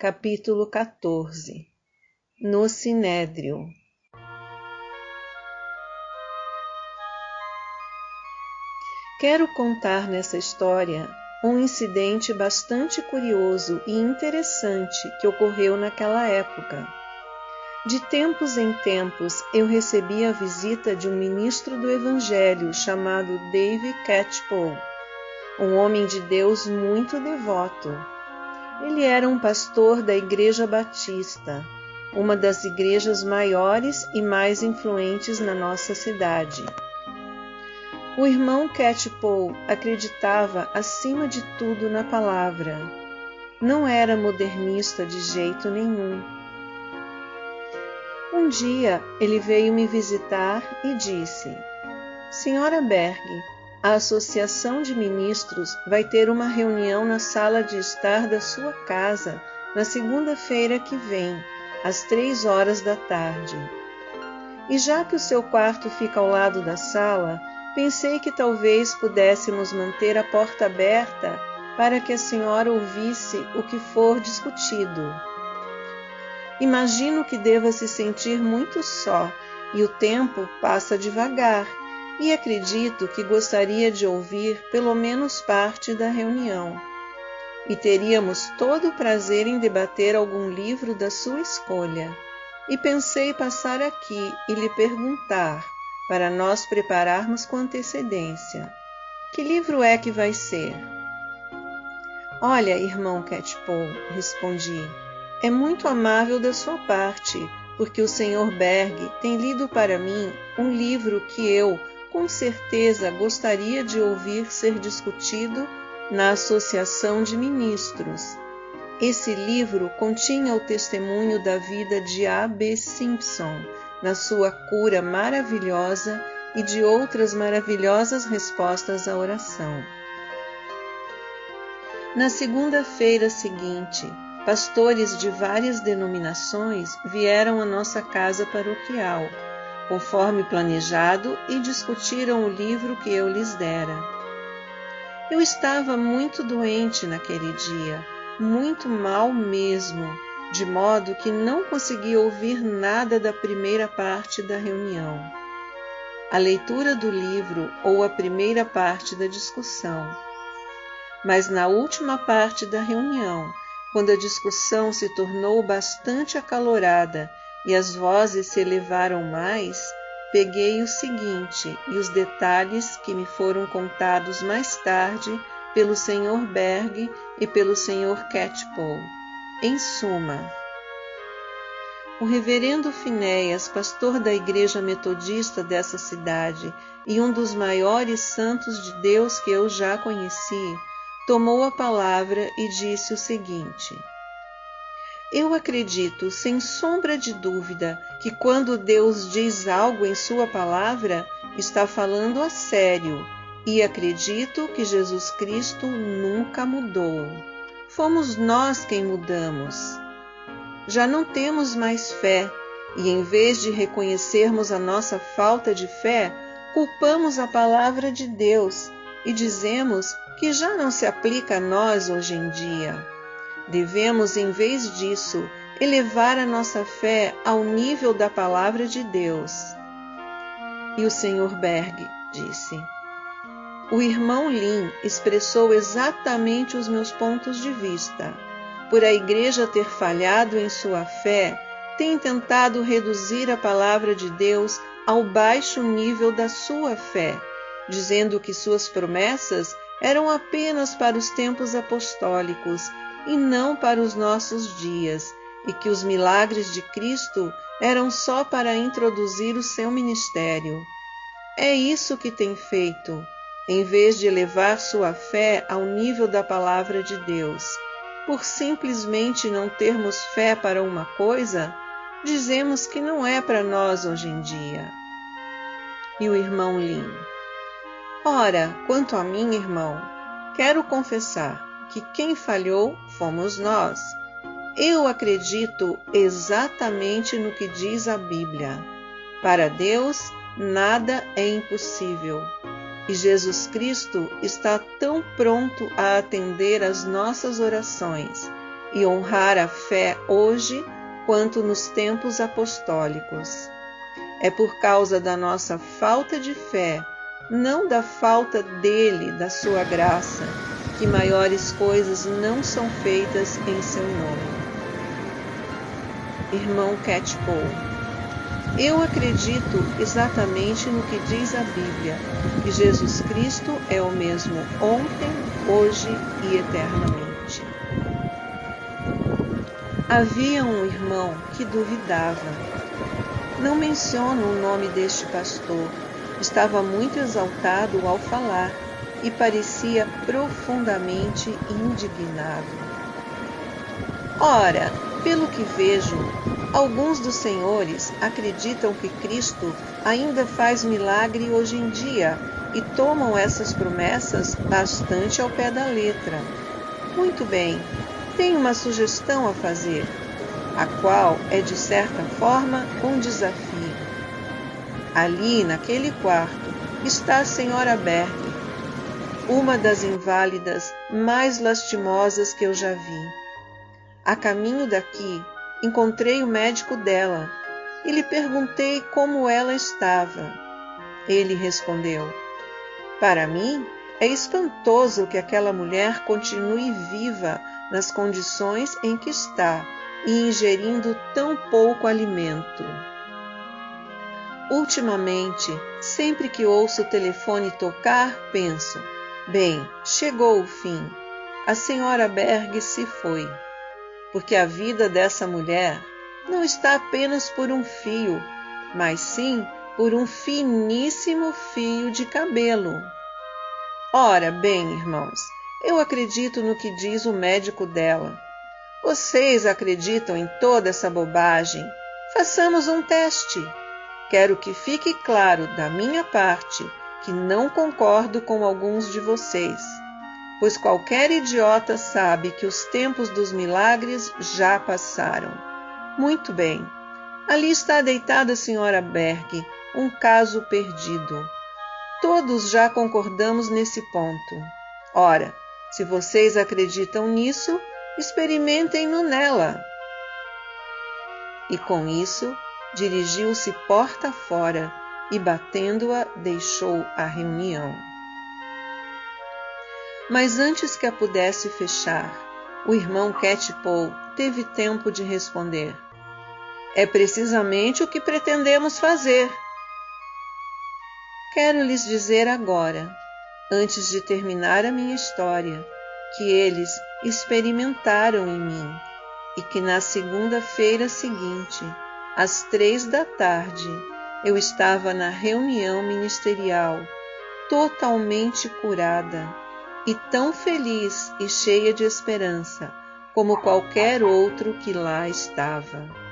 Capítulo 14. No Sinédrio. Quero contar nessa história um incidente bastante curioso e interessante que ocorreu naquela época. De tempos em tempos, eu recebi a visita de um ministro do Evangelho chamado David Catchpole, um homem de Deus muito devoto. Ele era um pastor da Igreja Batista, uma das igrejas maiores e mais influentes na nossa cidade. O irmão Catchpole acreditava acima de tudo na palavra. Não era modernista de jeito nenhum. Um dia ele veio me visitar e disse: Senhora Berg, a Associação de Ministros vai ter uma reunião na sala de estar da sua casa na segunda-feira que vem, às 3 da tarde. E já que o seu quarto fica ao lado da sala, pensei que talvez pudéssemos manter a porta aberta para que a senhora ouvisse o que for discutido. Imagino que deva se sentir muito só e o tempo passa devagar, e acredito que gostaria de ouvir pelo menos parte da reunião. E teríamos todo o prazer em debater algum livro da sua escolha. E pensei passar aqui e lhe perguntar, para nós prepararmos com antecedência: que livro é que vai ser? Olha, irmão Catchpole, respondi, é muito amável da sua parte, porque o Sr. Berg tem lido para mim um livro que eu, com certeza, gostaria de ouvir ser discutido na Associação de Ministros. Esse livro continha o testemunho da vida de A.B. Simpson, na sua cura maravilhosa e de outras maravilhosas respostas à oração. Na segunda-feira seguinte, pastores de várias denominações vieram à nossa casa paroquial, conforme planejado, e discutiram o livro que eu lhes dera. Eu estava muito doente naquele dia, muito mal mesmo, de modo que não consegui ouvir nada da primeira parte da reunião, a leitura do livro ou a primeira parte da discussão. Mas na última parte da reunião, quando a discussão se tornou bastante acalorada e as vozes se elevaram mais, peguei o seguinte e os detalhes que me foram contados mais tarde pelo Sr. Berg e pelo Sr. Catchpole. Em suma, o reverendo Finéias, pastor da Igreja Metodista dessa cidade e um dos maiores santos de Deus que eu já conheci, tomou a palavra e disse o seguinte: Eu acredito, sem sombra de dúvida, que quando Deus diz algo em sua palavra, está falando a sério, e acredito que Jesus Cristo nunca mudou. Fomos nós quem mudamos. Já não temos mais fé, e em vez de reconhecermos a nossa falta de fé, culpamos a palavra de Deus e dizemos que já não se aplica a nós hoje em dia. Devemos, em vez disso, elevar a nossa fé ao nível da palavra de Deus. E o Sr. Berg disse: O irmão Lin expressou exatamente os meus pontos de vista. Por a Igreja ter falhado em sua fé, tem tentado reduzir a palavra de Deus ao baixo nível da sua fé, dizendo que suas promessas eram apenas para os tempos apostólicos e não para os nossos dias, e que os milagres de Cristo eram só para introduzir o seu ministério. É isso que tem feito, em vez de elevar sua fé ao nível da palavra de Deus. Por simplesmente não termos fé para uma coisa, dizemos que não é para nós hoje em dia. E o irmão Lin: Ora, quanto a mim, irmão, quero confessar que quem falhou fomos nós. Eu acredito exatamente no que diz a Bíblia. Para Deus, nada é impossível. E Jesus Cristo está tão pronto a atender às nossas orações e honrar a fé hoje quanto nos tempos apostólicos. É por causa da nossa falta de fé, não da falta dele, da sua graça, que maiores coisas não são feitas em seu nome. Irmão Catchpole, eu acredito exatamente no que diz a Bíblia, que Jesus Cristo é o mesmo ontem, hoje e eternamente. Havia um irmão que duvidava. Não menciono o nome deste pastor. Estava muito exaltado ao falar e parecia profundamente indignado. Ora, pelo que vejo, alguns dos senhores acreditam que Cristo ainda faz milagre hoje em dia e tomam essas promessas bastante ao pé da letra. Muito bem, tenho uma sugestão a fazer, a qual é de certa forma um desafio. Ali, naquele quarto, está a senhora Berg, uma das inválidas mais lastimosas que eu já vi. A caminho daqui, encontrei o médico dela e lhe perguntei como ela estava. Ele respondeu: para mim, é espantoso que aquela mulher continue viva nas condições em que está e ingerindo tão pouco alimento. Ultimamente, sempre que ouço o telefone tocar, penso: bem, chegou o fim. A senhora Berg se foi. Porque a vida dessa mulher não está apenas por um fio, mas sim por um finíssimo fio de cabelo. Ora bem, irmãos, eu acredito no que diz o médico dela. Vocês acreditam em toda essa bobagem? Façamos um teste. Quero que fique claro da minha parte que não concordo com alguns de vocês, pois qualquer idiota sabe que os tempos dos milagres já passaram. Muito bem, ali está deitada a senhora Berg, um caso perdido. Todos já concordamos nesse ponto. Ora, se vocês acreditam nisso, experimentem-no nela. E com isso, dirigiu-se porta fora e, batendo-a, deixou a reunião. Mas antes que a pudesse fechar, o irmão Catchpole teve tempo de responder: é precisamente o que pretendemos fazer. Quero lhes dizer agora, antes de terminar a minha história, que eles experimentaram em mim e que na segunda-feira seguinte, às 15h, eu estava na reunião ministerial, totalmente curada e tão feliz e cheia de esperança como qualquer outro que lá estava.